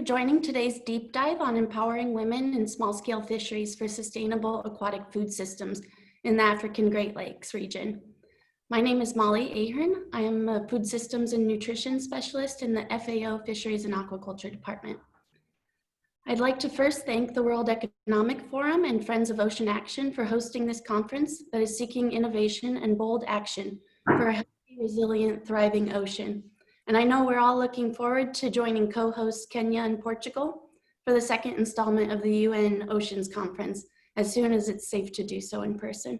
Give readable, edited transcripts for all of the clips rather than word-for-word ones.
for joining today's deep dive on empowering women in small-scale fisheries for sustainable aquatic food systems in the African Great Lakes region. My name is Molly Ahern. I am a food systems and nutrition specialist in the FAO Fisheries and Aquaculture Department. I'd like to first thank the World Economic Forum and Friends of Ocean Action for hosting this conference that is seeking innovation and bold action for a healthy, resilient, thriving ocean. And I know we're all looking forward to joining co-hosts Kenya and Portugal for the second installment of the UN Oceans Conference, as soon as it's safe to do so in person.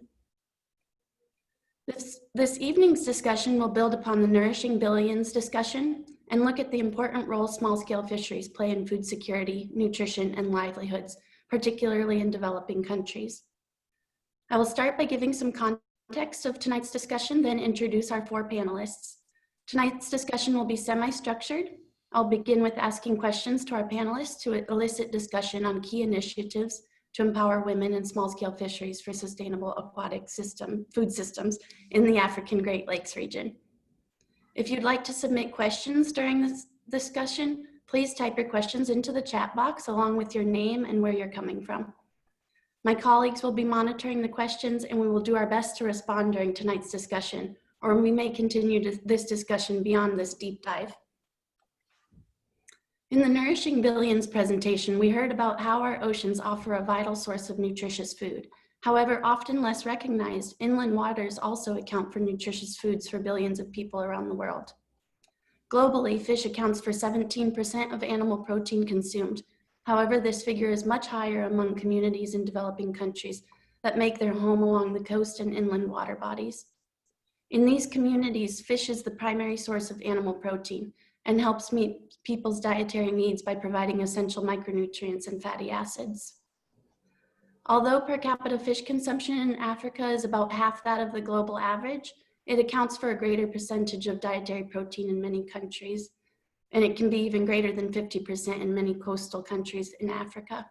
This evening's discussion will build upon the Nourishing Billions discussion and look at the important role small-scale fisheries play in food security, nutrition, and livelihoods, particularly in developing countries. I will start by giving some context of tonight's discussion, then introduce our four panelists. Tonight's discussion will be semi-structured. I'll begin with asking questions to our panelists to elicit discussion on key initiatives to empower women in small-scale fisheries for sustainable aquatic food systems in the African Great Lakes region. If you'd like to submit questions during this discussion, please type your questions into the chat box along with your name and where you're coming from. My colleagues will be monitoring the questions and we will do our best to respond during tonight's discussion, or we may continue this discussion beyond this deep dive. In the Nourishing Billions presentation, we heard about how our oceans offer a vital source of nutritious food. However, often less recognized, inland waters also account for nutritious foods for billions of people around the world. Globally, fish accounts for 17% of animal protein consumed. However, this figure is much higher among communities in developing countries that make their home along the coast and inland water bodies. In these communities, fish is the primary source of animal protein and helps meet people's dietary needs by providing essential micronutrients and fatty acids. Although per capita fish consumption in Africa is about half that of the global average, it accounts for a greater percentage of dietary protein in many countries, and it can be even greater than 50% in many coastal countries in Africa.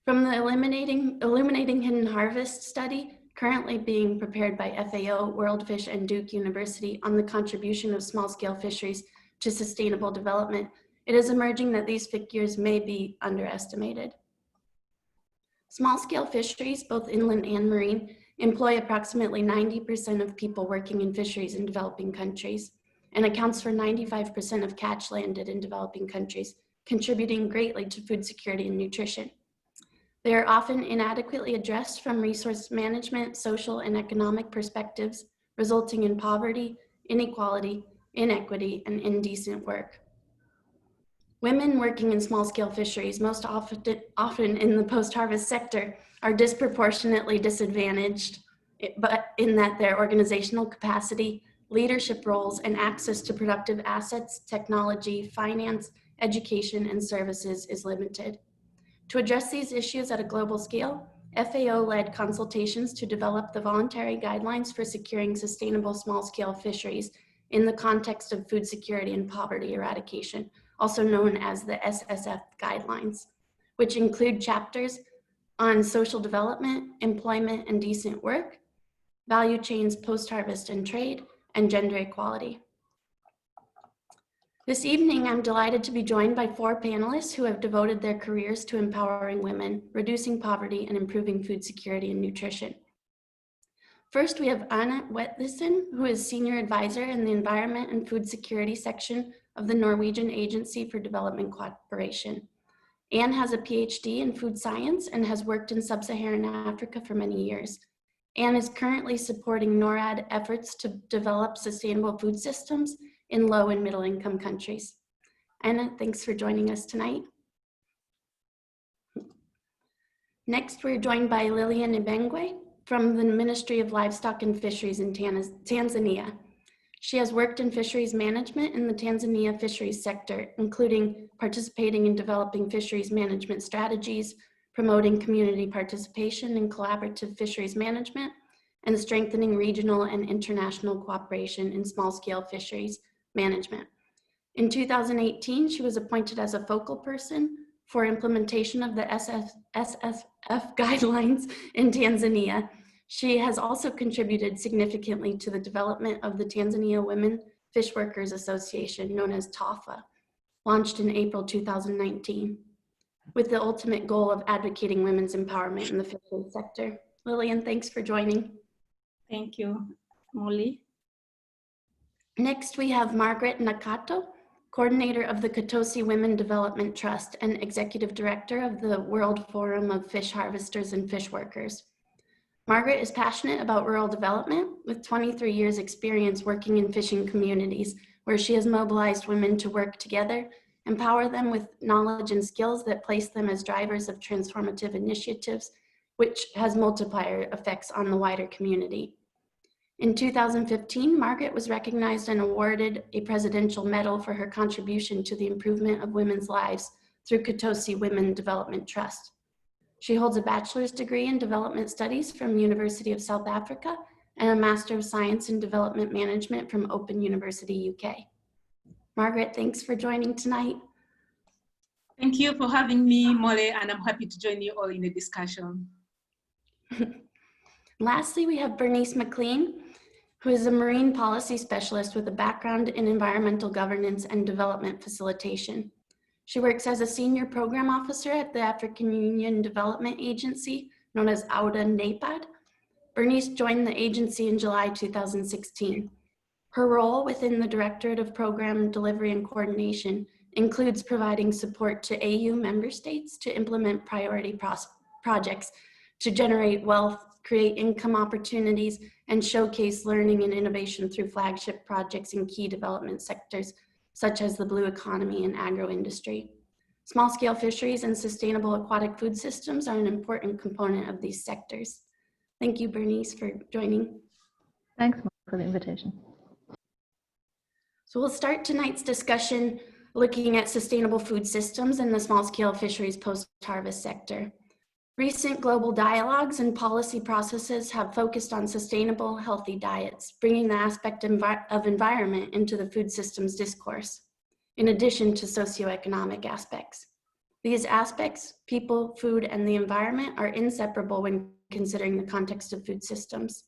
From the Illuminating Hidden Harvest study, currently being prepared by FAO, World Fish, and Duke University on the contribution of small-scale fisheries to sustainable development, it is emerging that these figures may be underestimated. Small-scale fisheries, both inland and marine, employ approximately 90% of people working in fisheries in developing countries and accounts for 95% of catch landed in developing countries, contributing greatly to food security and nutrition. They are often inadequately addressed from resource management, social, and economic perspectives, resulting in poverty, inequality, inequity, and indecent work. Women working in small-scale fisheries, most often in the post-harvest sector, are disproportionately disadvantaged, but in that their organizational capacity, leadership roles, and access to productive assets, technology, finance, education, and services is limited. To address these issues at a global scale, FAO led consultations to develop the voluntary guidelines for securing sustainable small-scale fisheries in the context of food security and poverty eradication, also known as the SSF guidelines, which include chapters on social development, employment and decent work, value chains post-harvest and trade, and gender equality. This evening, I'm delighted to be joined by four panelists who have devoted their careers to empowering women, reducing poverty, and improving food security and nutrition. First, we have Anna Wetlesen, who is Senior Advisor in the Environment and Food Security section of the Norwegian Agency for Development Cooperation. Anne has a PhD in food science and has worked in sub-Saharan Africa for many years. Anne is currently supporting NORAD efforts to develop sustainable food systems in low and middle income countries. Anna, thanks for joining us tonight. Next, we're joined by Lilian Ibengwe from the Ministry of Livestock and Fisheries in Tanzania. She has worked in fisheries management in the Tanzania fisheries sector, including participating in developing fisheries management strategies, promoting community participation in collaborative fisheries management, and strengthening regional and international cooperation in small-scale fisheries management. In 2018, she was appointed as a focal person for implementation of the SSF guidelines in Tanzania. She has also contributed significantly to the development of the Tanzania Women Fish Workers Association, known as TAFA, launched in April 2019, with the ultimate goal of advocating women's empowerment in the fisheries sector. Lillian, thanks for joining. Thank you, Molly. Next, we have Margaret Nakato, coordinator of the Katosi Women Development Trust and executive director of the World Forum of Fish Harvesters and Fish Workers. Margaret is passionate about rural development with 23 years experience working in fishing communities where she has mobilized women to work together, empower them with knowledge and skills that place them as drivers of transformative initiatives, which has multiplier effects on the wider community. In 2015, Margaret was recognized and awarded a presidential medal for her contribution to the improvement of women's lives through Katosi Women Development Trust. She holds a bachelor's degree in development studies from University of South Africa and a Master of Science in Development Management from Open University, UK. Margaret, thanks for joining tonight. Thank you for having me, Molly, and I'm happy to join you all in the discussion. Lastly, we have Bernice McLean, who is a marine policy specialist with a background in environmental governance and development facilitation. She works as a senior program officer at the African Union Development Agency, known as AUDA-NAPAD. Bernice joined the agency in July 2016. Her role within the Directorate of Program Delivery and Coordination includes providing support to AU member states to implement priority projects to generate wealth, create income opportunities, and showcase learning and innovation through flagship projects in key development sectors, such as the blue economy and agro-industry. Small-scale fisheries and sustainable aquatic food systems are an important component of these sectors. Thank you, Bernice, for joining. Thanks for the invitation. So we'll start tonight's discussion looking at sustainable food systems in the small-scale fisheries post-harvest sector. Recent global dialogues and policy processes have focused on sustainable, healthy diets, bringing the aspect of environment into the food systems discourse, in addition to socioeconomic aspects. These aspects, people, food, and the environment, are inseparable when considering the context of food systems.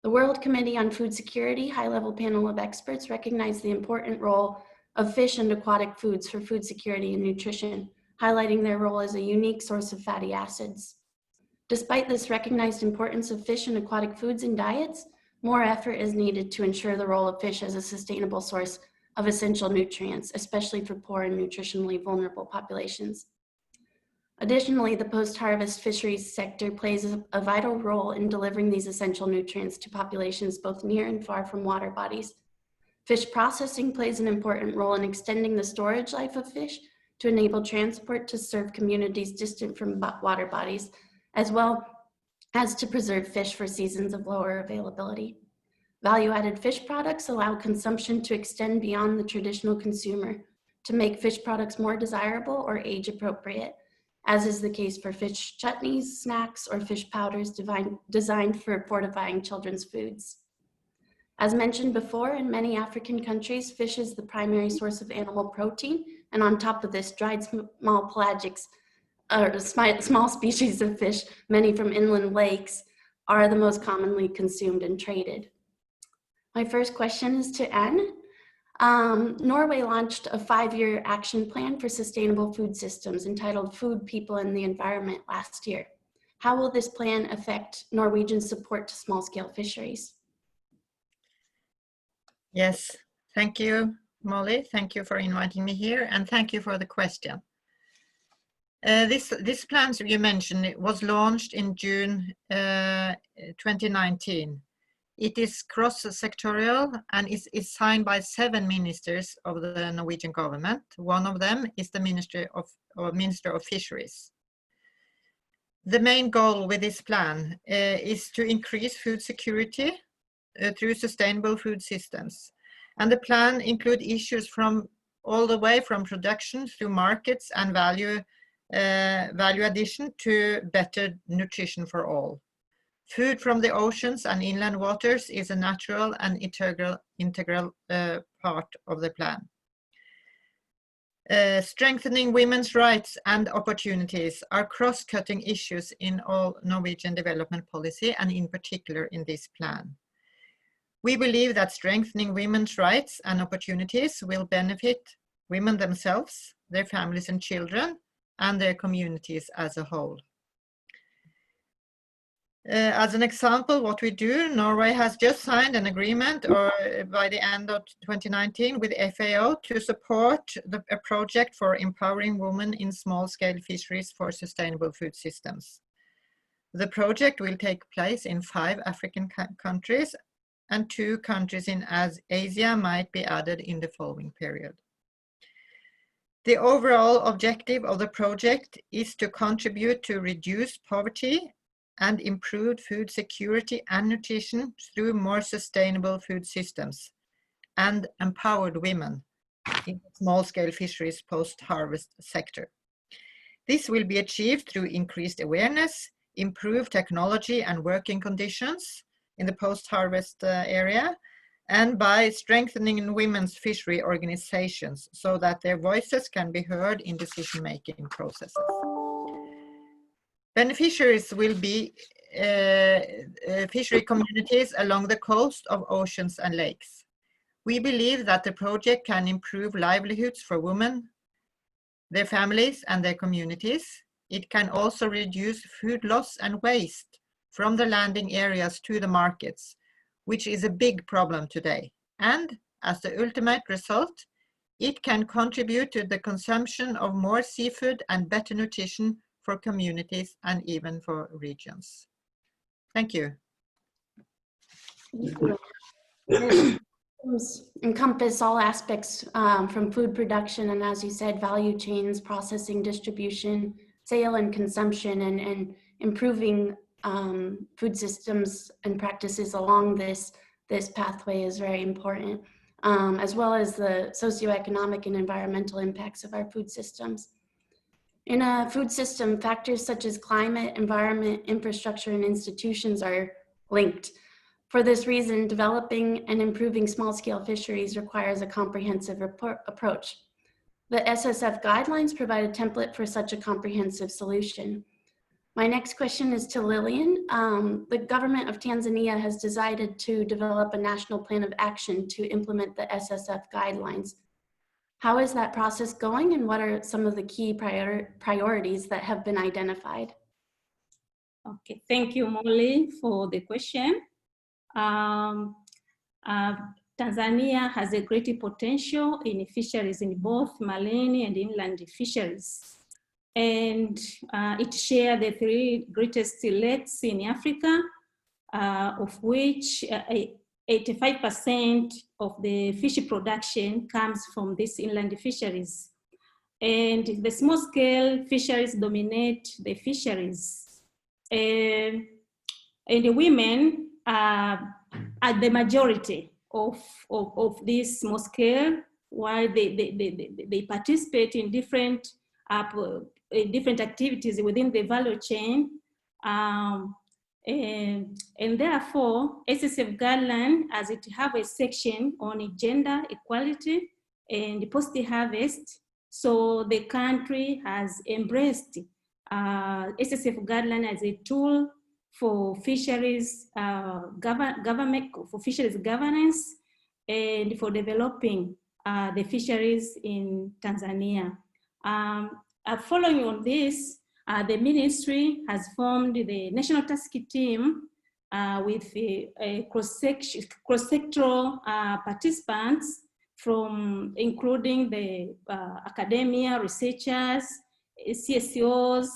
The World Committee on Food Security high-level panel of experts recognize the important role of fish and aquatic foods for food security and nutrition, highlighting their role as a unique source of fatty acids. Despite this recognized importance of fish and aquatic foods in diets, more effort is needed to ensure the role of fish as a sustainable source of essential nutrients, especially for poor and nutritionally vulnerable populations. Additionally, the post-harvest fisheries sector plays a vital role in delivering these essential nutrients to populations both near and far from water bodies. Fish processing plays an important role in extending the storage life of fish to enable transport to serve communities distant from water bodies, as well as to preserve fish for seasons of lower availability. Value-added fish products allow consumption to extend beyond the traditional consumer to make fish products more desirable or age-appropriate, as is the case for fish chutneys, snacks, or fish powders designed for fortifying children's foods. As mentioned before, in many African countries, fish is the primary source of animal protein, and on top of this, dried small pelagics, or small species of fish, many from inland lakes, are the most commonly consumed and traded. My first question is to Anne. Norway launched a 5-year action plan for sustainable food systems entitled Food, People, and the Environment last year. How will this plan affect Norwegian support to small-scale fisheries? Yes, thank you, Molly. Thank you for inviting me here, and thank you for the question. This plan you mentioned, it was launched in June 2019. It is cross-sectorial and is signed by 7 ministers of the Norwegian government. One of them is the Minister of Fisheries. The main goal with this plan is to increase food security through sustainable food systems. And the plan includes issues from all the way from production through markets and value addition to better nutrition for all. Food from the oceans and inland waters is a natural and integral part of the plan. Strengthening women's rights and opportunities are cross-cutting issues in all Norwegian development policy, and in particular in this plan. We believe that strengthening women's rights and opportunities will benefit women themselves, their families and children, and their communities as a whole. As an example, what we do, Norway has just signed an agreement by the end of 2019 with FAO to support a project for empowering women in small-scale fisheries for sustainable food systems. The project will take place in 5 African countries, and 2 countries in Asia might be added in the following period. The overall objective of the project is to contribute to reduce poverty and improved food security and nutrition through more sustainable food systems and empowered women in small-scale fisheries post-harvest sector. This will be achieved through increased awareness, improved technology and working conditions in the post-harvest area, and by strengthening women's fishery organizations so that their voices can be heard in decision-making processes. Beneficiaries will be fishery communities along the coast of oceans and lakes. We believe that the project can improve livelihoods for women, their families, and their communities. It can also reduce food loss and waste from the landing areas to the markets, which is a big problem today. And as the ultimate result, it can contribute to the consumption of more seafood and better nutrition for communities and even for regions. Thank you. Encompass all aspects from food production and, as you said, value chains, processing, distribution, sale and consumption, and improving food systems and practices along this pathway is very important, as well as the socioeconomic and environmental impacts of our food systems. In a food system, factors such as climate, environment, infrastructure, and institutions are linked. For this reason, developing and improving small-scale fisheries requires a comprehensive approach. The SSF guidelines provide a template for such a comprehensive solution. My next question is to Lillian. The government of Tanzania has decided to develop a national plan of action to implement the SSF guidelines. How is that process going, and what are some of the key priorities that have been identified? Okay, thank you, Molly, for the question. Tanzania has a great potential in fisheries in both marine and inland fisheries. And it shares the 3 greatest lakes in Africa, of which 85% of the fish production comes from these inland fisheries. And the small-scale fisheries dominate the fisheries. And the women are the majority of this small scale, while they participate in different activities within the value chain. And therefore, SSF guideline, as it have a section on gender equality and post-harvest, so the country has embraced SSF guideline as a tool for fisheries fisheries governance and for developing the fisheries in Tanzania. Following on this, the ministry has formed the national task team with cross-sectoral participants from including the academia, researchers, CSOs,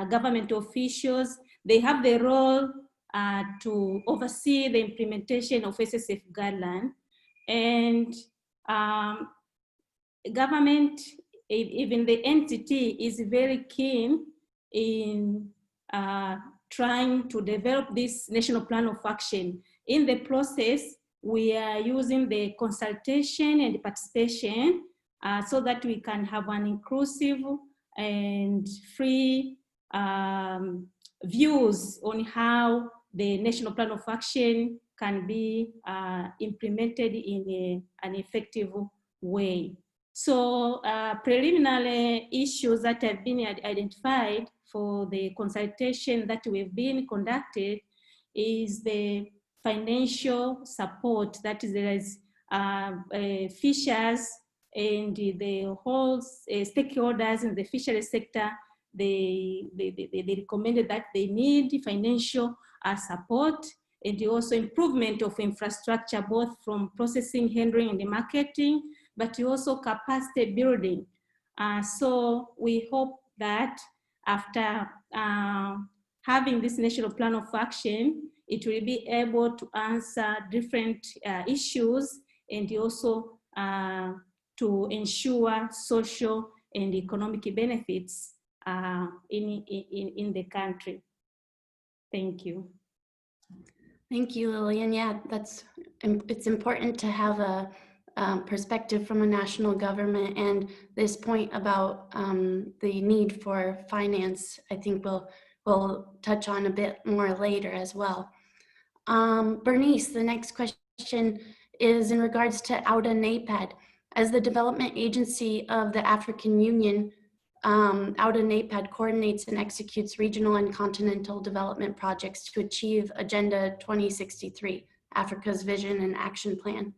government officials. They have the role to oversee the implementation of SSF guideline, and government, even the entity, is very keen in trying to develop this national plan of action. In the process, we are using the consultation and participation so that we can have an inclusive and free views on how the national plan of action can be implemented in an effective way. So preliminary issues that have been identified for the consultation that we've been conducted is the financial support, that is, there is fishers and the whole stakeholders in the fisheries sector, they recommended that they need financial support and also improvement of infrastructure, both from processing, handling, and the marketing, but also capacity building. So we hope that after having this national plan of action, it will be able to answer different issues and also to ensure social and economic benefits in the country. Thank you. Thank you, Lillian. Yeah, it's important to have a perspective from a national government, and this point about the need for finance, I think we'll touch on a bit more later as well. Bernice, the next question is in regards to AUDA NAPAD. As the development agency of the African Union, AUDA NAPAD coordinates and executes regional and continental development projects to achieve Agenda 2063, Africa's Vision and Action Plan.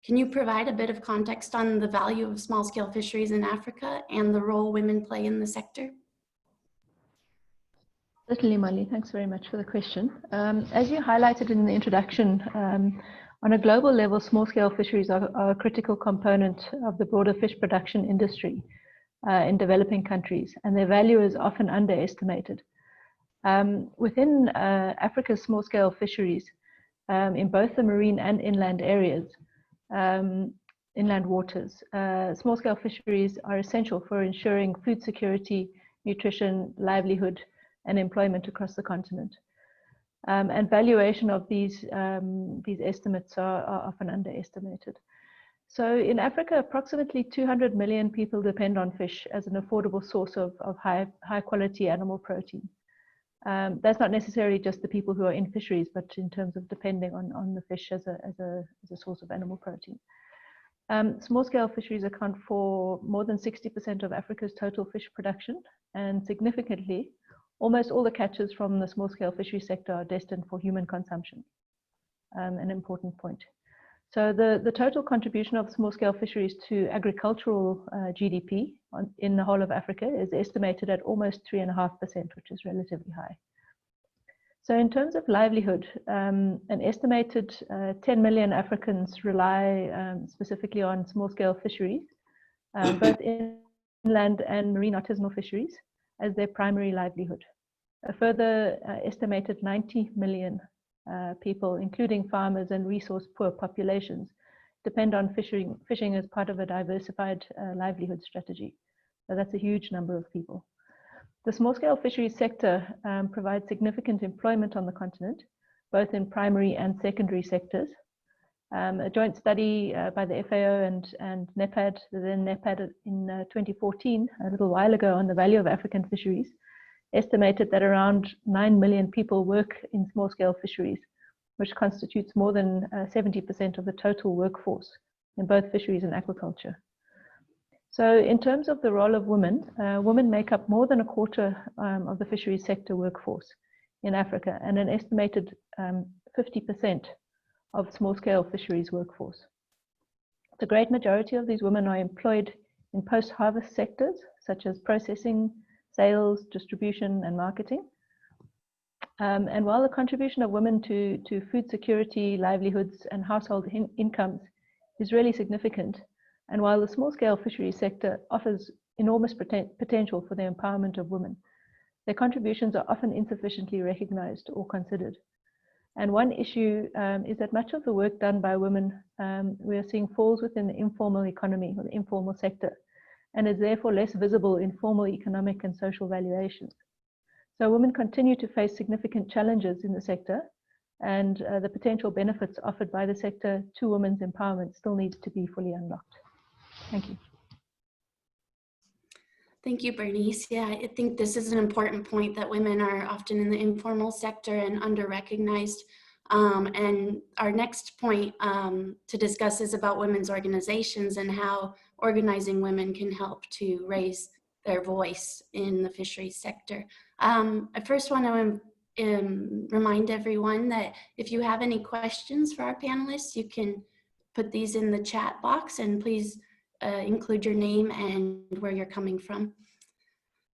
Can you provide a bit of context on the value of small-scale fisheries in Africa and the role women play in the sector? Certainly, Molly. Thanks very much for the question. As you highlighted in the introduction, on a global level, small-scale fisheries are a critical component of the broader fish production industry in developing countries, and their value is often underestimated. Within Africa's small-scale fisheries, in both the marine and inland areas, inland waters, small-scale fisheries are essential for ensuring food security, nutrition, livelihood, and employment across the continent. And valuation of these estimates are often underestimated. So in Africa, approximately 200 million people depend on fish as an affordable source of high quality animal protein. That's not necessarily just the people who are in fisheries, but in terms of depending on the fish as a source of animal protein. Small-scale fisheries account for more than 60% of Africa's total fish production, and significantly, almost all the catches from the small-scale fishery sector are destined for human consumption, an important point. So the total contribution of small-scale fisheries to agricultural GDP in the whole of Africa is estimated at almost 3.5%, which is relatively high. So in terms of livelihood, an estimated 10 million Africans rely specifically on small-scale fisheries, both inland and marine artisanal fisheries, as their primary livelihood. A further estimated 90 million people, including farmers and resource-poor populations, depend on fishing as part of a diversified livelihood strategy. So that's a huge number of people. The small-scale fisheries sector provides significant employment on the continent, both in primary and secondary sectors. A joint study by the FAO and NEPAD, then NEPAD in 2014, a little while ago, on the value of African fisheries, estimated that around 9 million people work in small-scale fisheries, which constitutes more than 70% of the total workforce in both fisheries and aquaculture. So in terms of the role of women, women make up more than a quarter of the fisheries sector workforce in Africa, and an estimated 50% of small-scale fisheries workforce. The great majority of these women are employed in post-harvest sectors, such as processing, sales, distribution, and marketing. And while the contribution of women to food security, livelihoods, and household incomes is really significant, and while the small-scale fisheries sector offers enormous potential for the empowerment of women, their contributions are often insufficiently recognized or considered. And one issue is that much of the work done by women we are seeing falls within the informal economy or the informal sector, and is therefore less visible in formal economic and social valuations. So women continue to face significant challenges in the sector, and the potential benefits offered by the sector to women's empowerment still needs to be fully unlocked. Thank you. Thank you, Bernice. Yeah, I think this is an important point, that women are often in the informal sector and under-recognized. And our next point to discuss is about women's organizations and how organizing women can help to raise their voice in the fisheries sector. I first want to remind everyone that if you have any questions for our panelists, you can put these in the chat box, and please include your name and where you're coming from.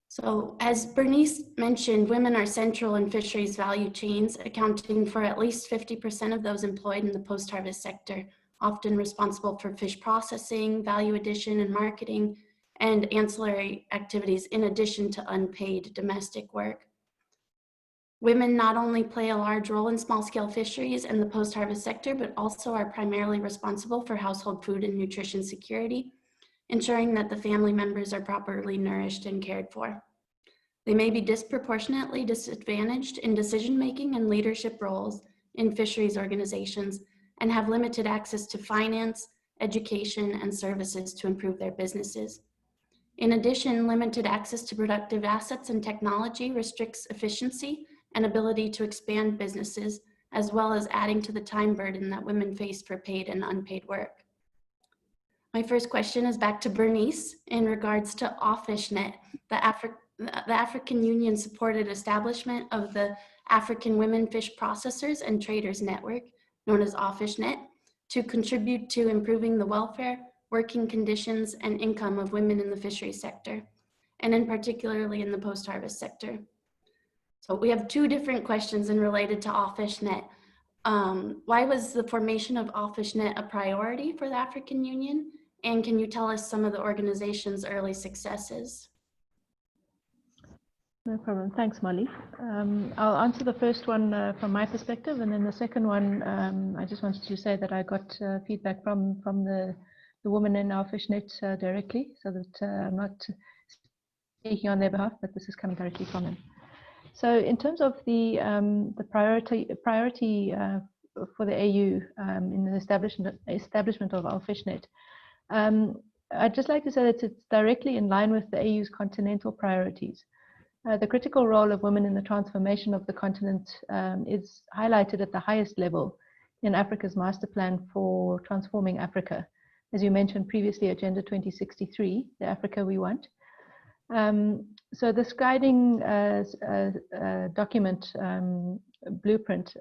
So as Bernice mentioned, women are central in fisheries value chains, accounting for at least 50% of those employed in the post-harvest sector, often responsible for fish processing, value addition and marketing, and ancillary activities in addition to unpaid domestic work. Women not only play a large role in small-scale fisheries and the post-harvest sector, but also are primarily responsible for household food and nutrition security, ensuring that the family members are properly nourished and cared for. They may be disproportionately disadvantaged in decision-making and leadership roles in fisheries organizations and have limited access to finance, education, and services to improve their businesses. In addition, limited access to productive assets and technology restricts efficiency and ability to expand businesses, as well as adding to the time burden that women face for paid and unpaid work. My first question is back to Bernice in regards to OffFishNet. The African Union supported establishment of the African Women Fish Processors and Traders Network, known as OffFishNet, to contribute to improving the welfare, working conditions, and income of women in the fisheries sector, and in particularly in the post-harvest sector. So we have two different questions in related to OffFishNet. Why was the formation of OffFishNet a priority for the African Union? And can you tell us some of the organization's early successes? No problem. Thanks, Molly. I'll answer the first one from my perspective, and then the second one, I just wanted to say that I got feedback from the women in our fishnet directly, so that I'm not speaking on their behalf, but this is coming directly from them. So in terms of the priority for the AU in the establishment of our fishnet, I'd just like to say that it's directly in line with the AU's continental priorities. The critical role of women in the transformation of the continent is highlighted at the highest level in Africa's master plan for transforming Africa. As you mentioned previously, Agenda 2063, the Africa we want. So this guiding document, blueprint,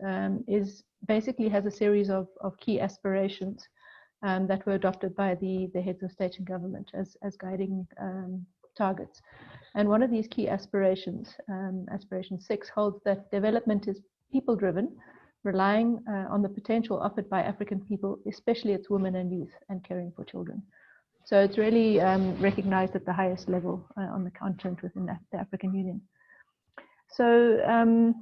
basically has a series of key aspirations that were adopted by the heads of state and government as guiding targets. And one of these key aspirations, aspiration 6, holds that development is people-driven, relying on the potential offered by African people, especially its women and youth, and caring for children. So it's really recognized at the highest level on the continent within the African Union. So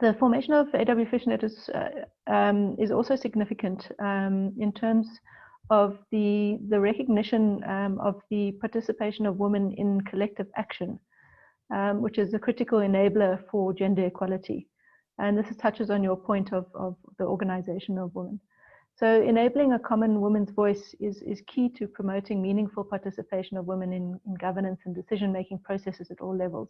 the formation of AW Fishnet is also significant in terms of the recognition of the participation of women in collective action, which is a critical enabler for gender equality. And this touches on your point of the organization of women. So enabling a common women's voice is key to promoting meaningful participation of women in governance and decision-making processes at all levels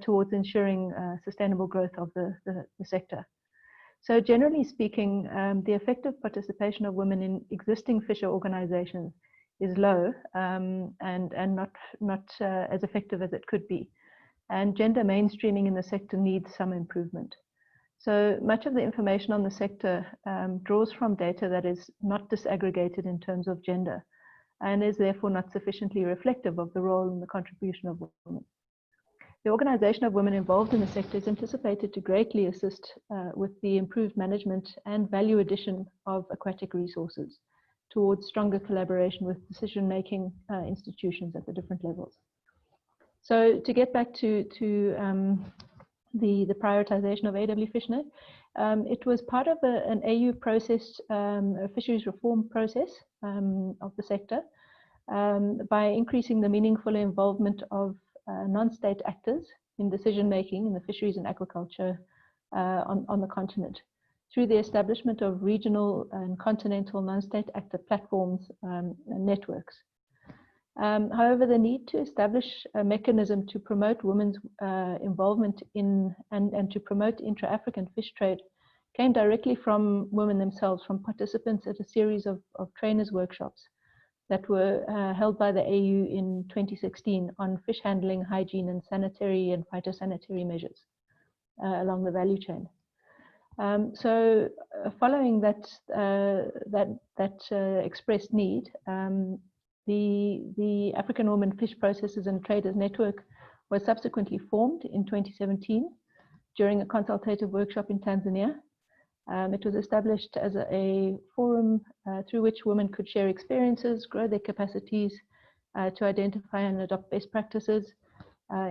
towards ensuring sustainable growth of the sector. So generally speaking, the effective participation of women in existing fisher organizations is low and not as effective as it could be. And gender mainstreaming in the sector needs some improvement. So much of the information on the sector draws from data that is not disaggregated in terms of gender and is therefore not sufficiently reflective of the role and the contribution of women. The organization of women involved in the sector is anticipated to greatly assist with the improved management and value addition of aquatic resources towards stronger collaboration with decision-making institutions at the different levels. So to get back to the prioritization of AW Fishnet, it was part of an AU process, a fisheries reform process of the sector by increasing the meaningful involvement of non-state actors in decision-making in the fisheries and aquaculture on the continent through the establishment of regional and continental non-state actor platforms and networks. However, the need to establish a mechanism to promote women's involvement in and to promote intra-African fish trade came directly from women themselves, from participants at a series of trainers' workshops that were held by the AU in 2016 on fish handling, hygiene, and sanitary and phytosanitary measures along the value chain. So following that expressed need, The African Women Fish Processors and Traders Network was subsequently formed in 2017 during a consultative workshop in Tanzania. It was established as a forum through which women could share experiences, grow their capacities to identify and adopt best practices,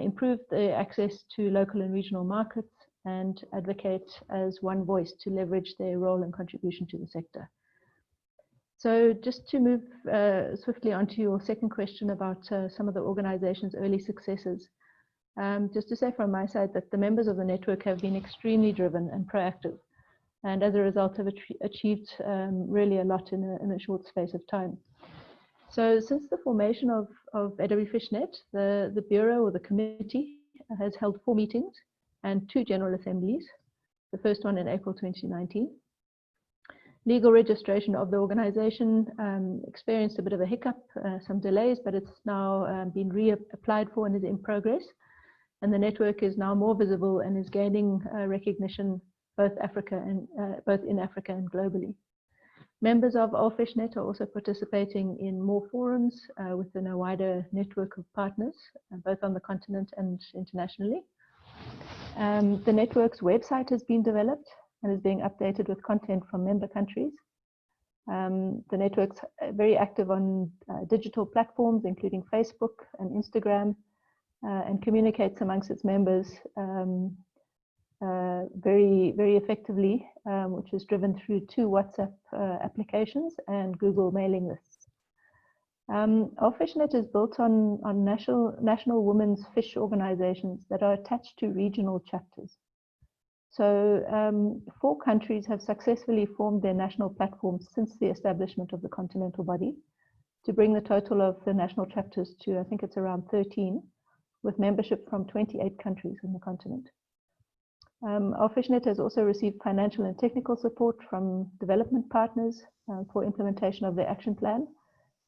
improve the access to local and regional markets, and advocate as one voice to leverage their role and contribution to the sector. So just to move swiftly onto your second question about some of the organization's early successes, just to say from my side that the members of the network have been extremely driven and proactive, and as a result have achieved really a lot in a short space of time. So since the formation of AW FishNet, the Bureau or the committee has held 4 meetings and 2 general assemblies, the first one in April 2019. Legal registration of the organization experienced a bit of a hiccup, some delays, but it's now been reapplied for and is in progress. And the network is now more visible and is gaining recognition both in Africa and globally. Members of AllFishNet are also participating in more forums within a wider network of partners, both on the continent and internationally. The network's website has been developed and is being updated with content from member countries. The network's very active on digital platforms, including Facebook and Instagram, and communicates amongst its members very, very effectively, which is driven through 2 WhatsApp applications and Google mailing lists. AllFishNet is built on national women's fish organizations that are attached to regional chapters. So 4 countries have successfully formed their national platforms since the establishment of the continental body, to bring the total of the national chapters to, I think it's around 13, with membership from 28 countries in the continent. AllFishNet has also received financial and technical support from development partners for implementation of their action plan,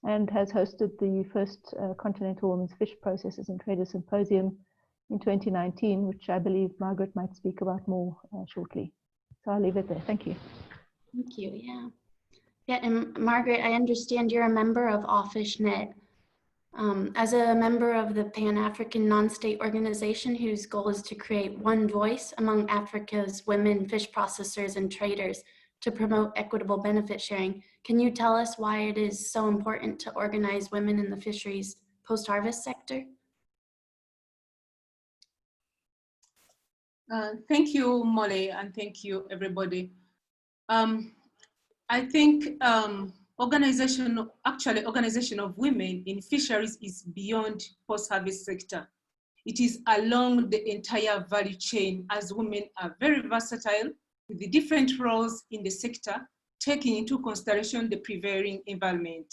and has hosted the first Continental Women's Fish Processors and Traders Symposium in 2019, which I believe Margaret might speak about more shortly. So I'll leave it there. Thank you. Thank you. Yeah. Yeah, and Margaret, I understand you're a member of AllFishNet. As a member of the Pan-African non-state organization whose goal is to create one voice among Africa's women fish processors and traders to promote equitable benefit sharing, can you tell us why it is so important to organize women in the fisheries post-harvest sector? Thank you, Molly, and thank you, everybody. I think organization of women in fisheries is beyond post-harvest sector. It is along the entire value chain, as women are very versatile with the different roles in the sector, taking into consideration the prevailing environment.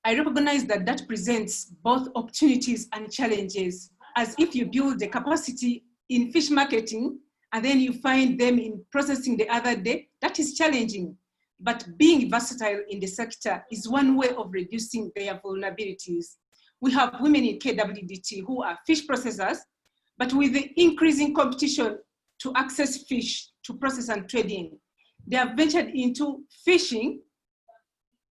I recognize that that presents both opportunities and challenges, as if you build the capacity in fish marketing and then you find them in processing the other day, that is challenging. But being versatile in the sector is one way of reducing their vulnerabilities. We have women in KWDT who are fish processors, but with the increasing competition to access fish to process and trading, they have ventured into fishing,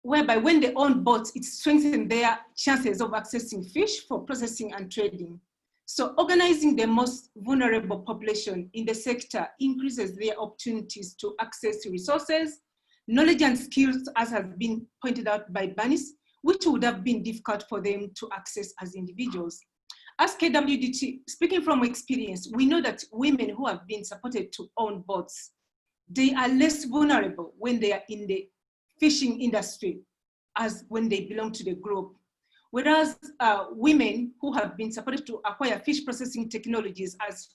whereby when they own boats, it strengthens their chances of accessing fish for processing and trading. So organizing the most vulnerable population in the sector increases their opportunities to access resources, knowledge and skills, as has been pointed out by Bernice, which would have been difficult for them to access as individuals. As KWDT, speaking from experience, we know that women who have been supported to own boats, they are less vulnerable when they are in the fishing industry as when they belong to the group. Whereas women who have been supported to acquire fish processing technologies as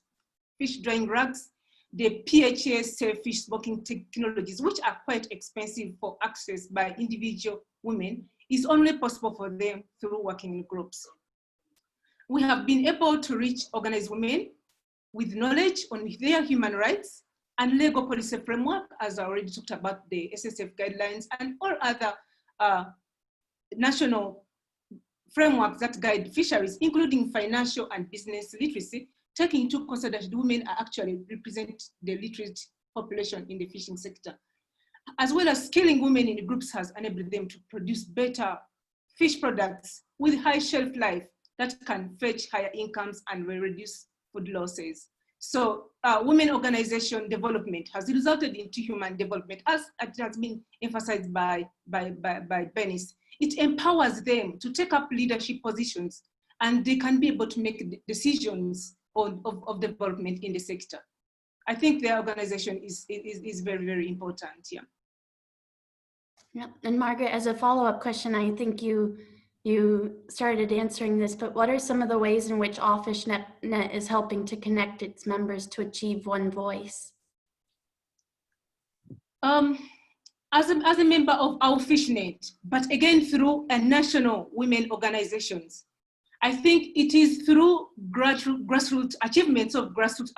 fish drying racks, the PHS fish smoking technologies, which are quite expensive for access by individual women, is only possible for them through working in groups. We have been able to reach organized women with knowledge on their human rights and legal policy framework, as I already talked about the SSF guidelines and all other national frameworks that guide fisheries, including financial and business literacy, taking into consideration that women are actually represent the literate population in the fishing sector. As well as skilling women in groups has enabled them to produce better fish products with high shelf life that can fetch higher incomes and will reduce food losses. So women organization development has resulted into human development, as it has been emphasized by Benis. It empowers them to take up leadership positions, and they can be able to make decisions of development in the sector. I think their organization is very, very important, yeah. Yeah, and Margaret, as a follow-up question, I think you started answering this, but what are some of the ways in which AllFishNet is helping to connect its members to achieve one voice? As a member of AllFishNet, but again through a national women organizations, I think it is through grassroots achievements of grassroots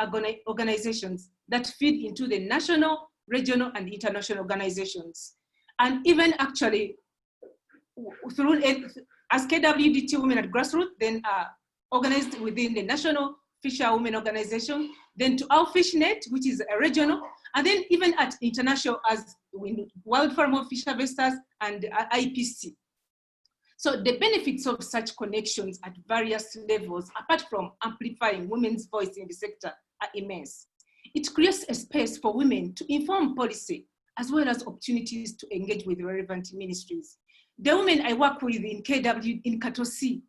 organizations that feed into the national, regional, and international organizations. And even actually through as KWDT Women at Grassroots, then organized within the National Fisher Women Organization, then to AllFishNet, which is a regional, and then even at international as World Forum of Fish Harvesters and IPC. So the benefits of such connections at various levels, apart from amplifying women's voice in the sector, are immense. It creates a space for women to inform policy, as well as opportunities to engage with relevant ministries. The women I work with in KW, in Katosi,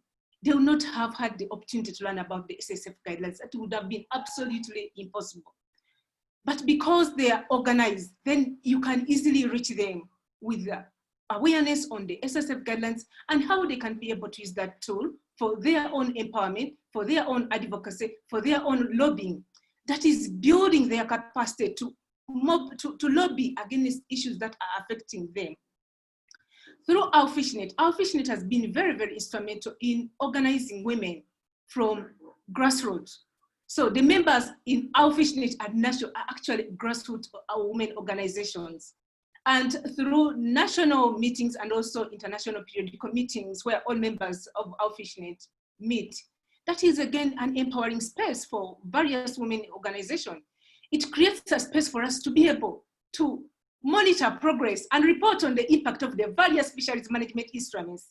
they would not have had the opportunity to learn about the SSF guidelines. That would have been absolutely impossible. But because they are organized, then you can easily reach them with awareness on the SSF guidelines and how they can be able to use that tool for their own empowerment, for their own advocacy, for their own lobbying. That is building their capacity to lobby against issues that are affecting them. Through AllFishNet has been very, very instrumental in organizing women from grassroots. So the members in AllFishNet at national are actually grassroots women organizations. And through national meetings and also international periodical meetings where all members of AllFishNet meet, that is again an empowering space for various women organizations. It creates a space for us to be able to monitor progress and report on the impact of the various fisheries management instruments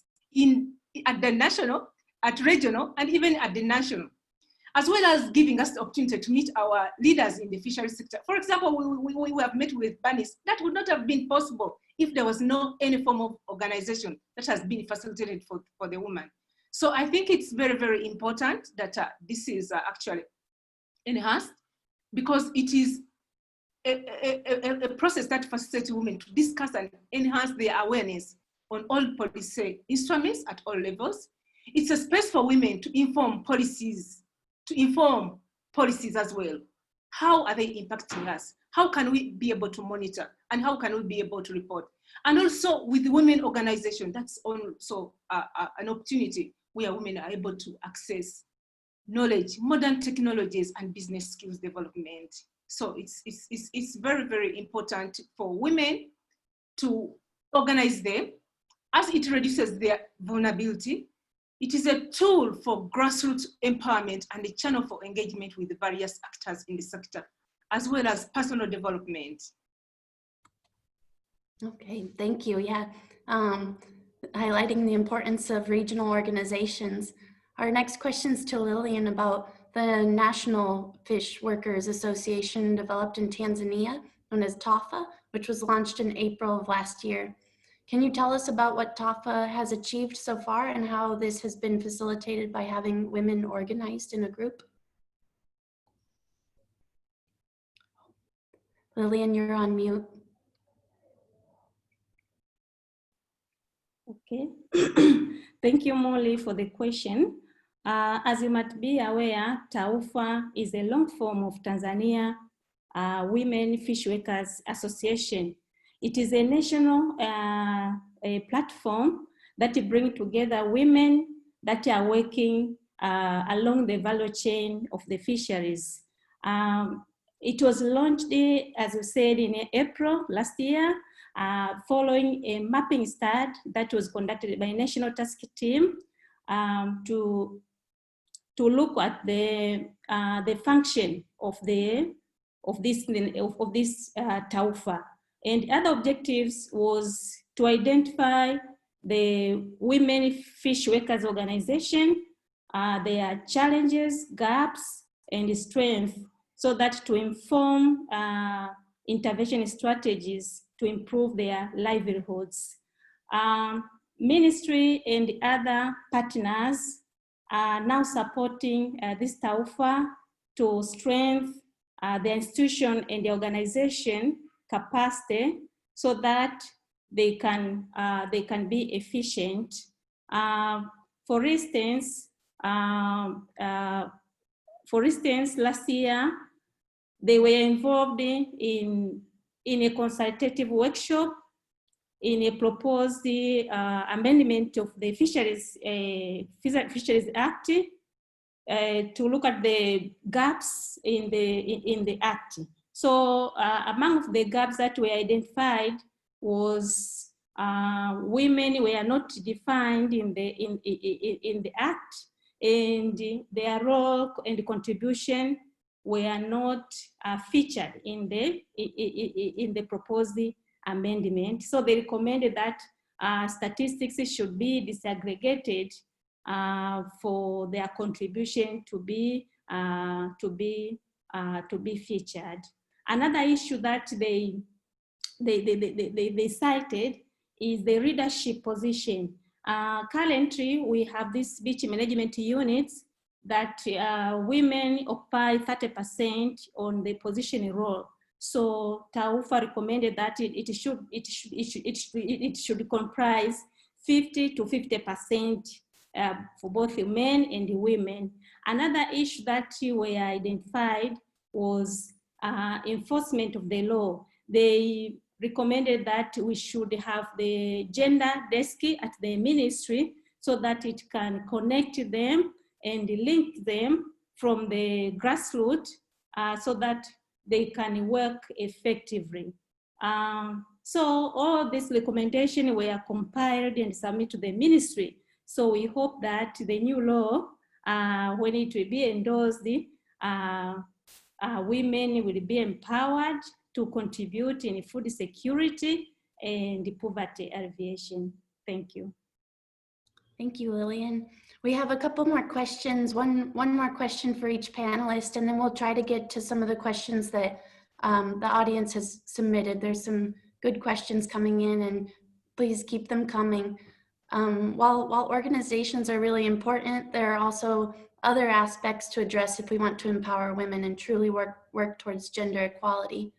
at the national, at regional, and even at the national, as well as giving us the opportunity to meet our leaders in the fisheries sector. For example, we have met with Benis. That would not have been possible if there was no any form of organization that has been facilitated for the woman. So I think it's very, very important that this is actually enhanced, because it is a process that facilitates women to discuss and enhance their awareness on all policy instruments at all levels. It's a space for women to inform policies as well. How are they impacting us? How can we be able to monitor? And how can we be able to report? And also with the women organization, that's also an opportunity where women are able to access knowledge, modern technologies, and business skills development. So it's very, very important for women to organize them, as it reduces their vulnerability. It is a tool for grassroots empowerment and a channel for engagement with the various actors in the sector, as well as personal development. Okay, thank you. Yeah, highlighting the importance of regional organizations. Our next question is to Lillian about the National Fish Workers Association developed in Tanzania, known as TAFA, which was launched in April of last year. Can you tell us about what TAFA has achieved so far and how this has been facilitated by having women organized in a group? Lillian, you're on mute. Okay. Thank you, Molly, for the question. As you might be aware, TAUFA is a long form of Tanzania Women Fish Workers Association. It is a national a platform that brings together women that are working along the value chain of the fisheries. It was launched, as you said, in April last year, following a mapping study that was conducted by a national task team to look at the function of this TAUFA. And other objectives was to identify the Women Fish Workers Organization, their challenges, gaps, and strengths, so that to inform intervention strategies to improve their livelihoods. Ministry and other partners are now supporting this TAUFA to strengthen the institution and the organization capacity so that they can be efficient. For instance, last year, they were involved in a consultative workshop in a proposed amendment of the Fisheries Act to look at the gaps in the Act. So among the gaps that were identified was women were not defined in the Act, and their role and contribution were not featured in the proposed amendment. So they recommended that statistics should be disaggregated for their contribution to be featured. Another issue that they cited is the leadership position. Currently, we have these beach management units that women occupy 30% on the position role. So TAUFA recommended that it should comprise 50 to 50% for both men and women. Another issue that were identified was enforcement of the law. They recommended that we should have the gender desk at the ministry so that it can connect them and link them from the grassroots so that they can work effectively. So all these recommendations were compiled and submitted to the ministry. So we hope that the new law, when it will be endorsed, women will be empowered to contribute in food security and poverty alleviation. Thank you. Thank you, Lillian. We have a couple more questions, one more question for each panelist, and then we'll try to get to some of the questions that the audience has submitted. There's some good questions coming in, and please keep them coming. While organizations are really important, there are also other aspects to address if we want to empower women and truly work towards gender equality.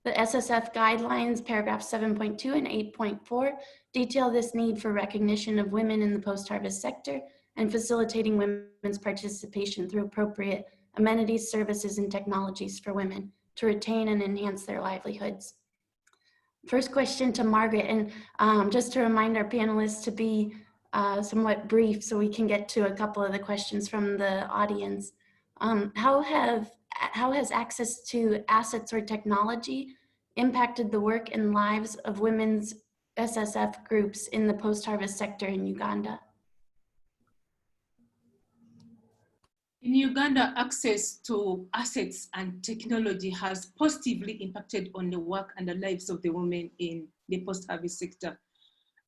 The SSF guidelines, paragraph 7.2 and 8.4, detail this need for recognition of women in the post-harvest sector and facilitating women's participation through appropriate amenities, services, and technologies for women to retain and enhance their livelihoods. First question to Margaret, and just to remind our panelists to be somewhat brief so we can get to a couple of the questions from the audience. How has access to assets or technology impacted the work and lives of women's SSF groups in the post-harvest sector in Uganda? In Uganda, access to assets and technology has positively impacted on the work and the lives of the women in the post-harvest sector.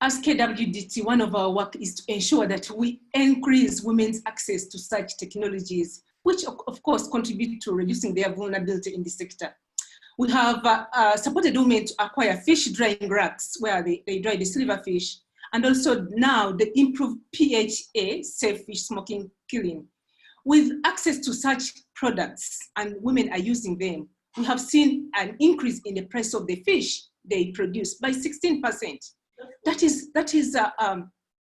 As KWDT, one of our work is to ensure that we increase women's access to such technologies, which of course contribute to reducing their vulnerability in the sector. We have supported women to acquire fish drying racks where they dry the silverfish, and also now the improved PHA, safe fish smoking killing. With access to such products and women are using them, we have seen an increase in the price of the fish they produce by 16%. That is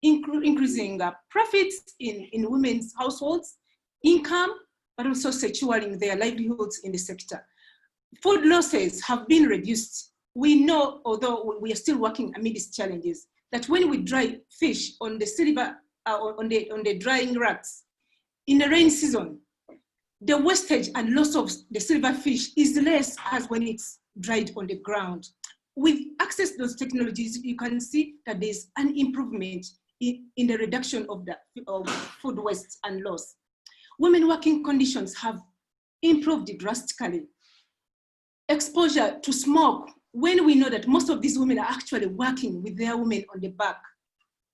increasing profits in women's households, income, but also securing their livelihoods in the sector. Food losses have been reduced. We know, although we are still working amidst challenges, that when we dry fish on the on the drying racks, in the rain season, the wastage and loss of the silverfish is less as when it's dried on the ground. With access to those technologies, you can see that there's an improvement in the reduction of the food waste and loss. Women working conditions have improved drastically. Exposure to smoke, when we know that most of these women are actually working with their women on the back,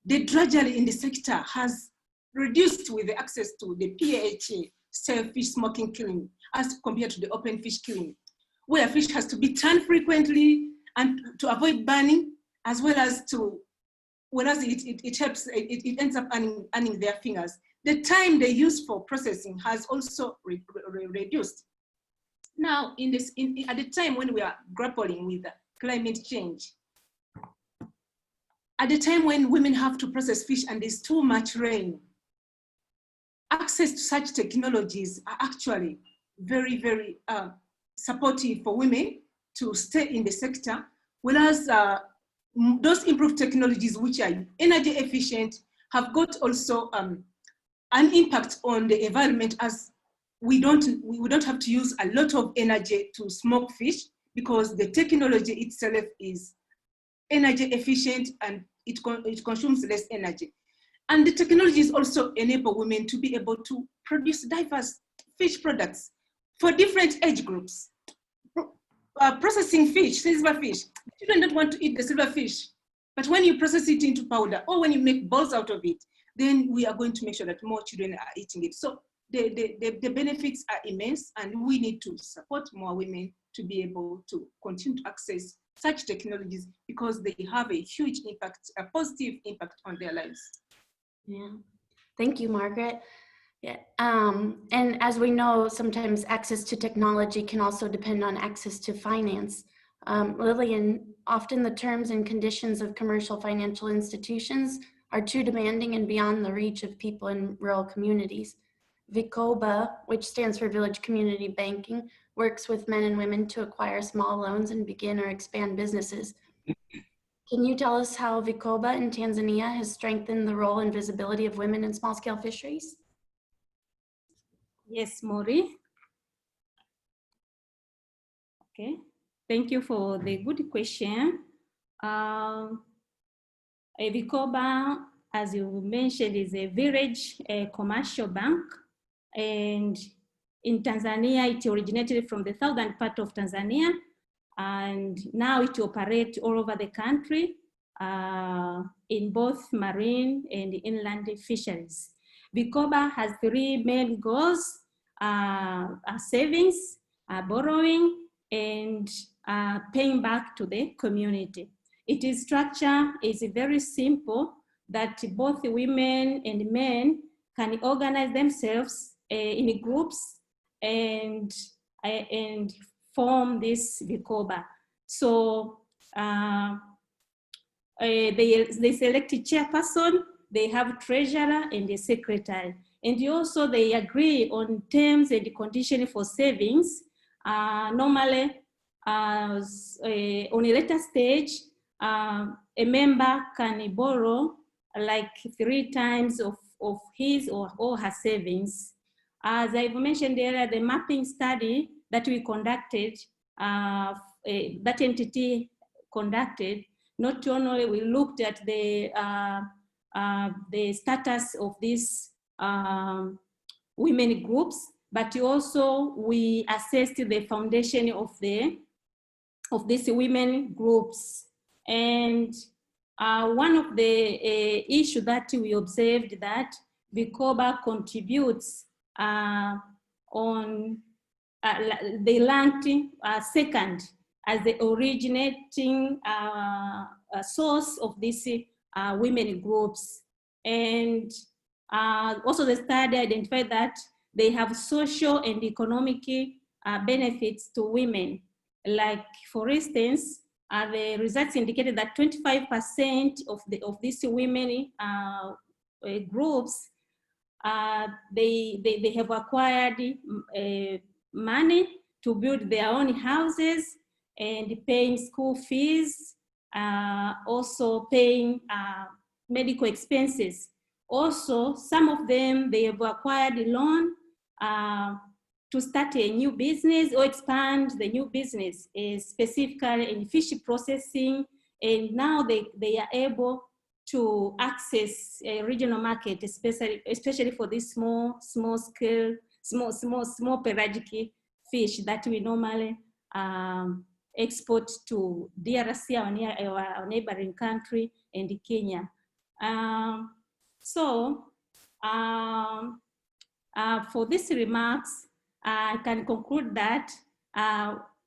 the drudgery in the sector has reduced with the access to the PAHA, stale fish smoking killing, as compared to the open fish killing, where fish has to be turned frequently and to avoid burning, as well as to, whereas it helps, it ends up earning their fingers. The time they use for processing has also reduced. Now, at the time when we are grappling with climate change, at the time when women have to process fish and there's too much rain, access to such technologies are actually very, very supportive for women to stay in the sector, whereas those improved technologies which are energy efficient have got also an impact on the environment, as we don't have to use a lot of energy to smoke fish, because the technology itself is energy efficient and it consumes less energy. And the technologies also enable women to be able to produce diverse fish products for different age groups. Processing fish, silver fish, children don't want to eat the silver fish, but when you process it into powder or when you make balls out of it, then we are going to make sure that more children are eating it. So the benefits are immense, and we need to support more women to be able to continue to access such technologies, because they have a huge impact, a positive impact on their lives. Yeah, thank you, Margaret. Yeah. And as we know, sometimes access to technology can also depend on access to finance. Lillian, often the terms and conditions of commercial financial institutions are too demanding and beyond the reach of people in rural communities. VICOBA, which stands for Village Community Banking, works with men and women to acquire small loans and begin or expand businesses. Can you tell us how VICOBA in Tanzania has strengthened the role and visibility of women in small-scale fisheries? Yes, Mori. Okay, thank you for the good question. VICOBA, as you mentioned, is a village commercial bank, and in Tanzania, it originated from the southern part of Tanzania, and now it operates all over the country in both marine and inland fisheries. VICOBA has three main goals: savings, borrowing, and paying back to the community. Its structure is very simple, that both women and men can organize themselves in groups and form this VICOBA. So they select a chairperson, they have treasurer and a secretary. And also they agree on terms and conditions for savings. Normally, on a later stage, a member can borrow like 3 times of his or her savings. As I've mentioned earlier, the mapping study that we conducted, that entity conducted, not only we looked at the status of these women groups, but also we assessed the foundation of these women groups. And one of the issues that we observed, that VICOBA contributes they ranked second as the originating source of these women groups. And also the study identified that they have social and economic benefits to women. Like, for instance, the results indicated that 25% of these women groups, they have acquired money to build their own houses and paying school fees, also paying medical expenses. Also, some of them, they have acquired a loan to start a new business or expand the new business, specifically in fish processing. And now they are able to access a regional market, especially for these small pelagic fish that we normally export to DRC, our neighboring country, and Kenya. So for these remarks, I can conclude that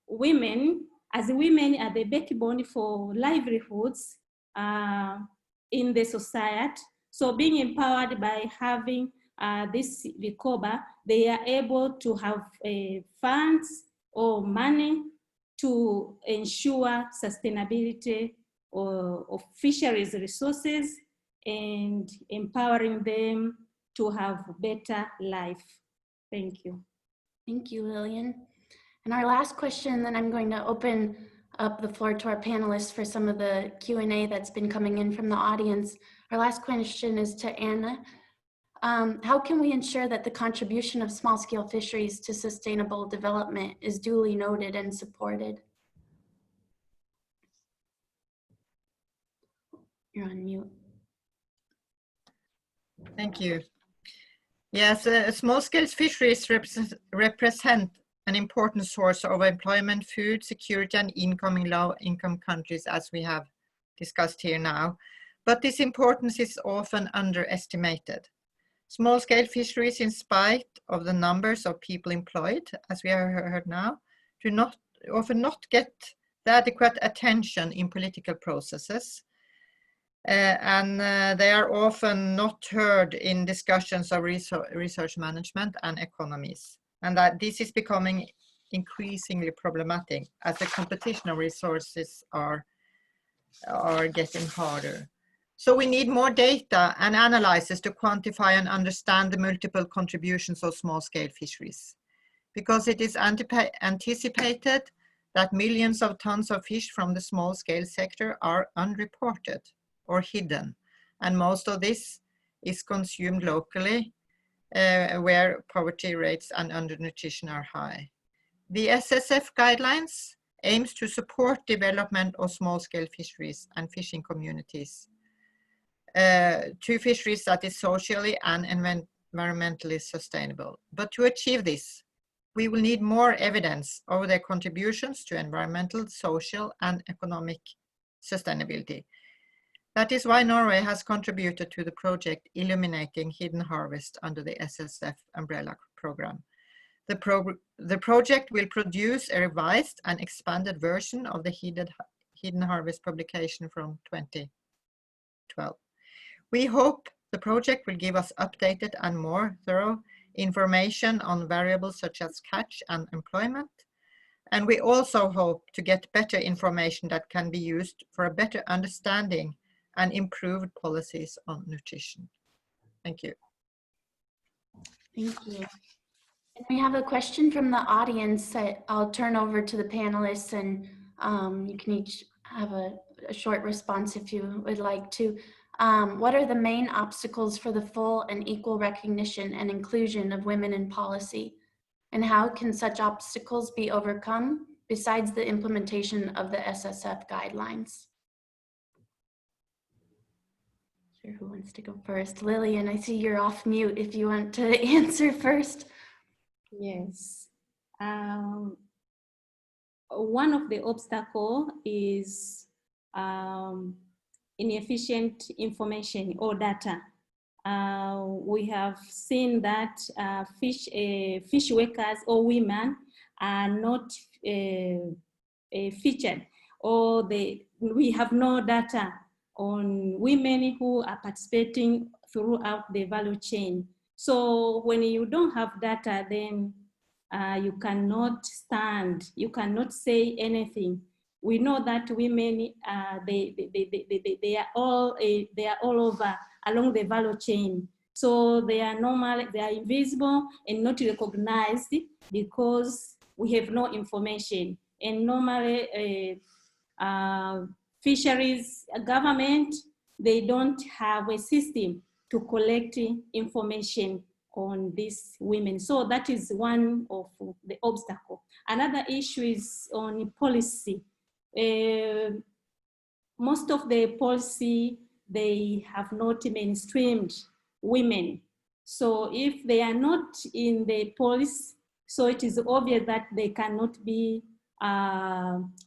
women are the backbone for livelihoods in the society. So being empowered by having this VICOBA, they are able to have funds or money to ensure sustainability of fisheries resources and empowering them to have better life. Thank you. Thank you, Lillian. And our last question, then I'm going to open up the floor to our panelists for some of the Q&A that's been coming in from the audience. Our last question is to Anna. How can we ensure that the contribution of small-scale fisheries to sustainable development is duly noted and supported? You're on mute. Thank you. Yes, small-scale fisheries represent an important source of employment, food security, and income in low-income countries, as we have discussed here now. But this importance is often underestimated. Small-scale fisheries, in spite of the numbers of people employed, as we have heard now, do often not get the adequate attention in political processes. And they are often not heard in discussions of research management and economies. And that this is becoming increasingly problematic as the competition of resources are getting harder. So we need more data and analysis to quantify and understand the multiple contributions of small-scale fisheries, because it is anticipated that millions of tons of fish from the small-scale sector are unreported or hidden, and most of this is consumed locally where poverty rates and undernutrition are high. The SSF guidelines aims to support development of small-scale fisheries and fishing communities to fisheries that is socially and environmentally sustainable. But to achieve this, we will need more evidence of their contributions to environmental, social, and economic sustainability. That is why Norway has contributed to the project Illuminating Hidden Harvest under the SSF umbrella program. The project will produce a revised and expanded version of the Hidden Harvest publication from 2012. We hope the project will give us updated and more thorough information on variables such as catch and employment. And we also hope to get better information that can be used for a better understanding and improved policies on nutrition. Thank you. Thank you. And we have a question from the audience that I'll turn over to the panelists, and you can each have a short response if you would like to. What are the main obstacles for the full and equal recognition and inclusion of women in policy? And how can such obstacles be overcome besides the implementation of the SSF guidelines? Sure, who wants to go first? Lillian, I see you're off mute if you want to answer first. Yes. One of the obstacles is inefficient information or data. We have seen that fish workers or women are not featured, or we have no data on women who are participating throughout the value chain. So when you don't have data, then you cannot stand, you cannot say anything. We know that women, they are all over along the value chain. So they are normal, they are invisible and not recognized because we have no information. And normally, fisheries government, they don't have a system to collect information on these women. So that is one of the obstacles. Another issue is on policy. Most of the policy, they have not mainstreamed women. So if they are not in the policy, so it is obvious that they cannot be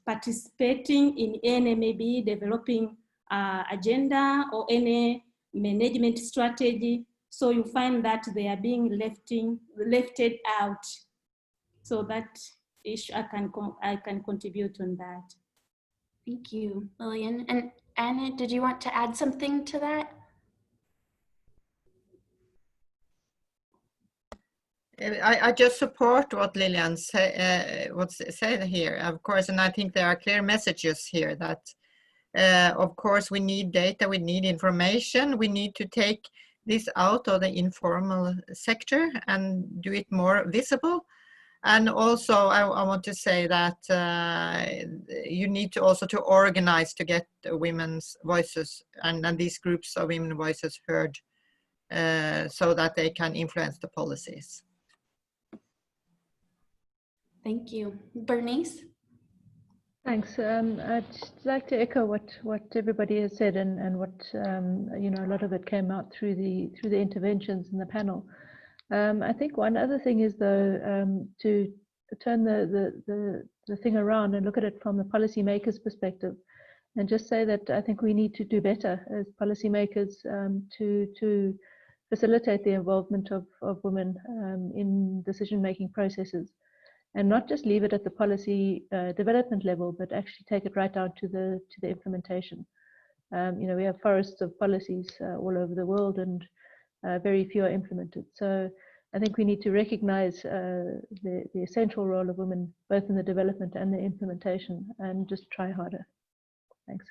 participating in any maybe developing agenda or any management strategy. So you find that they are being lefted out. So that issue, I can contribute on that. Thank you, Lillian. And Anna, did you want to add something to that? I just support what Lillian said here, of course, and I think there are clear messages here that, of course, we need data, we need information, we need to take this out of the informal sector and do it more visible. And also, I want to say that you need to also to organize to get women's voices and these groups of women voices heard so that they can influence the policies. Thank you. Bernice? Thanks. I'd just like to echo what everybody has said, and what you know, a lot of it came out through the interventions in the panel. I think one other thing is, though, to turn the thing around and look at it from the policymakers' perspective, and just say that I think we need to do better as policymakers to facilitate the involvement of women in decision-making processes, and not just leave it at the policy development level, but actually take it right down to the implementation. You know, we have forests of policies all over the world, and very few are implemented. So I think we need to recognize the essential role of women, both in the development and the implementation, and just try harder. Thanks.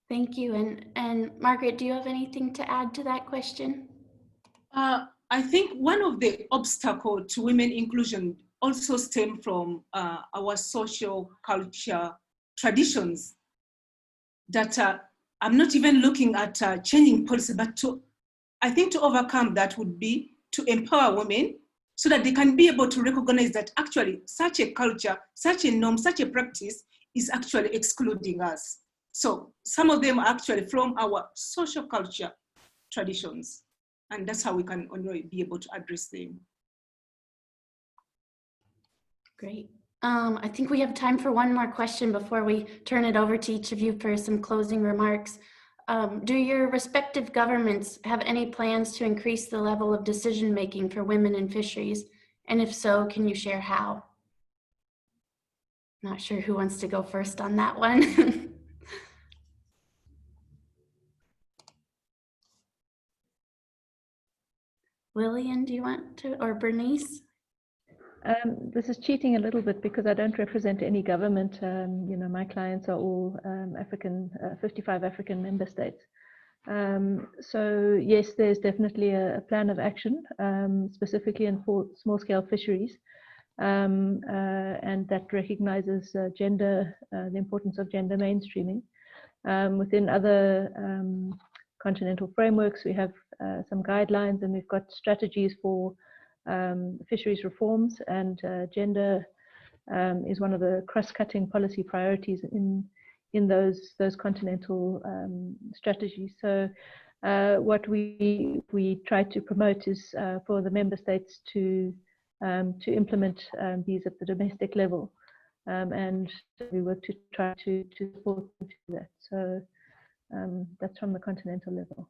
Thank you. And Margaret, do you have anything to add to that question? I think one of the obstacles to women inclusion also stem from our social culture traditions that I'm not even looking at changing policy, but I think to overcome that would be to empower women so that they can be able to recognize that actually such a culture, such a norm, such a practice is actually excluding us. So some of them are actually from our social culture traditions, and that's how we can only be able to address them. Great. I think we have time for one more question before we turn it over to each of you for some closing remarks. Do your respective governments have any plans to increase the level of decision-making for women in fisheries? And if so, can you share how? Not sure who wants to go first on that one. Lillian, do you want to, or Bernice? This is cheating a little bit because I don't represent any government. You know, my clients are all African, 55 African member states. So yes, there's definitely a plan of action, specifically in small-scale fisheries, and that recognizes gender, the importance of gender mainstreaming. Within other continental frameworks, we have some guidelines, and we've got strategies for fisheries reforms, and gender is one of the cross-cutting policy priorities in those continental strategies. So what we try to promote is for the member states to implement these at the domestic level, and we work to try to support them to do that. So that's from the continental level.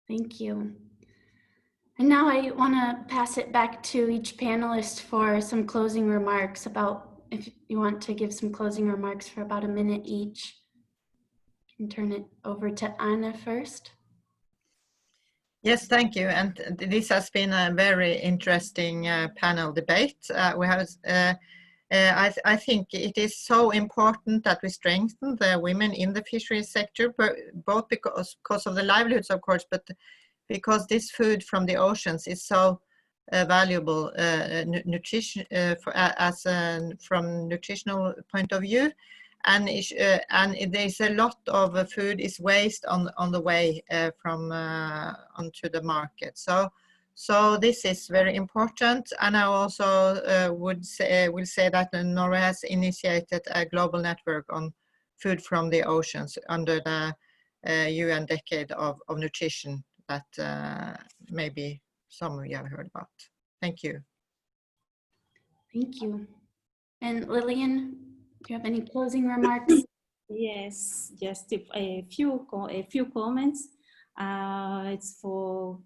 Thank you. And now I want to pass it back to each panelist for some closing remarks about, if you want to give some closing remarks for about a minute each. I can turn it over to Anna first. Yes, thank you. And this has been a very interesting panel debate. I think it is so important that we strengthen the women in the fisheries sector, both because of the livelihoods, of course, but because this food from the oceans is so valuable nutrition from nutritional point of view, and there's a lot of food is waste on the way from onto the market. So this is very important, and I also will say that Norway has initiated a global network on food from the oceans under the UN Decade of Nutrition that maybe some of you have heard about. Thank you. Thank you. And Lillian, do you have any closing remarks? Yes, just a few comments. It's for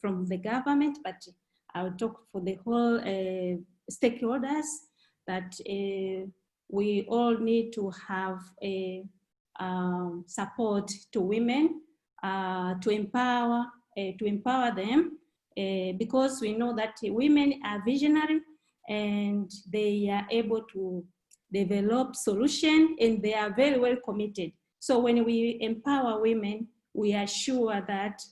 from the government, but I'll talk for the whole stakeholders that we all need to have a support to women to empower them because we know that women are visionary and they are able to develop solution and they are very well committed. So when we empower women, we are sure that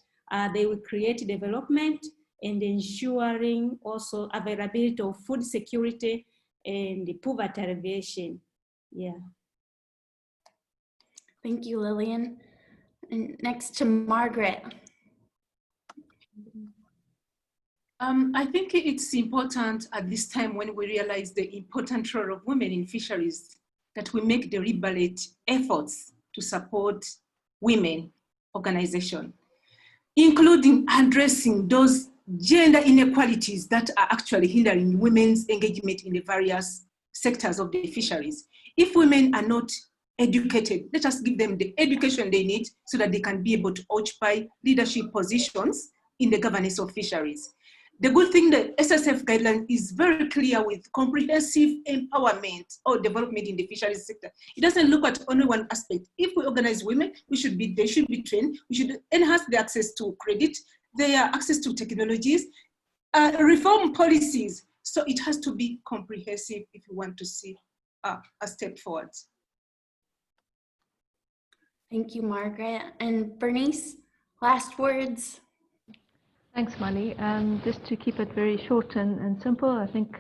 they will create development and ensuring also availability of food security and poverty alleviation. Yeah. Thank you, Lillian. And next to Margaret. I think it's important at this time when we realize the important role of women in fisheries that we make deliberate efforts to support women organization, including addressing those gender inequalities that are actually hindering women's engagement in the various sectors of the fisheries. If women are not educated, let us give them the education they need so that they can be able to occupy leadership positions in the governance of fisheries. The good thing, the SSF guideline is very clear with comprehensive empowerment or development in the fisheries sector. It doesn't look at only one aspect. If we organize women, they should be trained. We should enhance their access to credit, their access to technologies, reform policies. So it has to be comprehensive if you want to see a step forward. Thank you, Margaret. And Bernice, last words. Thanks, Mali. Just to keep it very short and simple, I think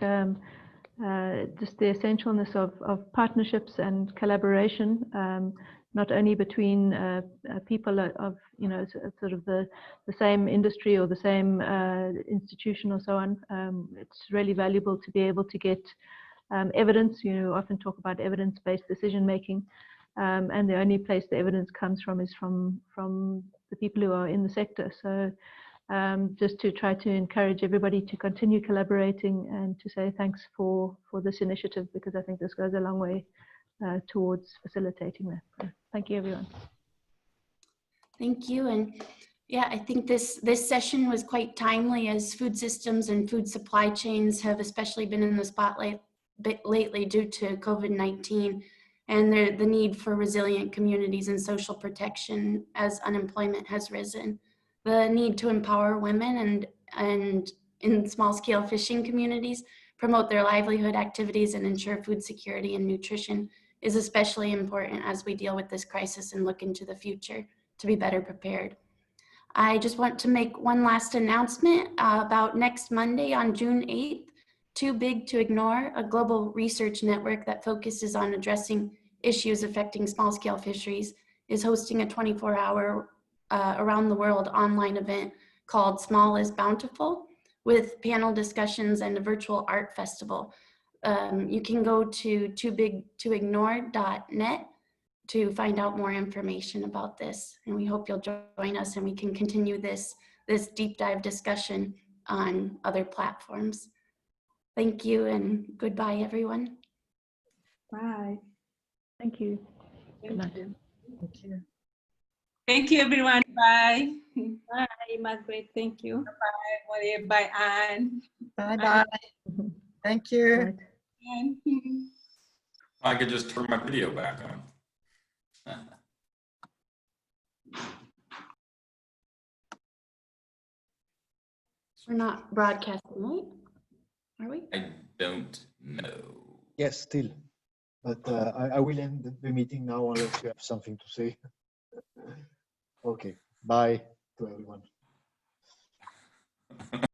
just the essentialness of partnerships and collaboration, not only between people of, you know, sort of the same industry or the same institution or so on. It's really valuable to be able to get evidence. You often talk about evidence-based decision making, and the only place the evidence comes from is from the people who are in the sector. So just to try to encourage everybody to continue collaborating and to say thanks for this initiative, because I think this goes a long way towards facilitating that. So thank you, everyone. Thank you. And yeah, I think this session was quite timely as food systems and food supply chains have especially been in the spotlight lately due to COVID-19 and the need for resilient communities and social protection as unemployment has risen. The need to empower women and in small-scale fishing communities, promote their livelihood activities and ensure food security and nutrition is especially important as we deal with this crisis and look into the future to be better prepared. I just want to make one last announcement about next Monday on June 8th, Too Big to Ignore, a global research network that focuses on addressing issues affecting small-scale fisheries, is hosting a 24-hour around the world online event called Small is Bountiful with panel discussions and a virtual art festival. You can go to toobigtoignore.net to find out more information about this. And we hope you'll join us and we can continue this deep dive discussion on other platforms. Thank you and goodbye, everyone. Bye. Thank you. Good night. Thank you. Thank you, everyone. Bye. Bye, Margaret. Thank you. Bye, bye, Anne. Bye-bye. Thank you. Right. I could just turn my video back on. We're not broadcasting, right? Are we? I don't know. Yes, still. But I will end the meeting now unless you have something to say. Okay. Bye to everyone.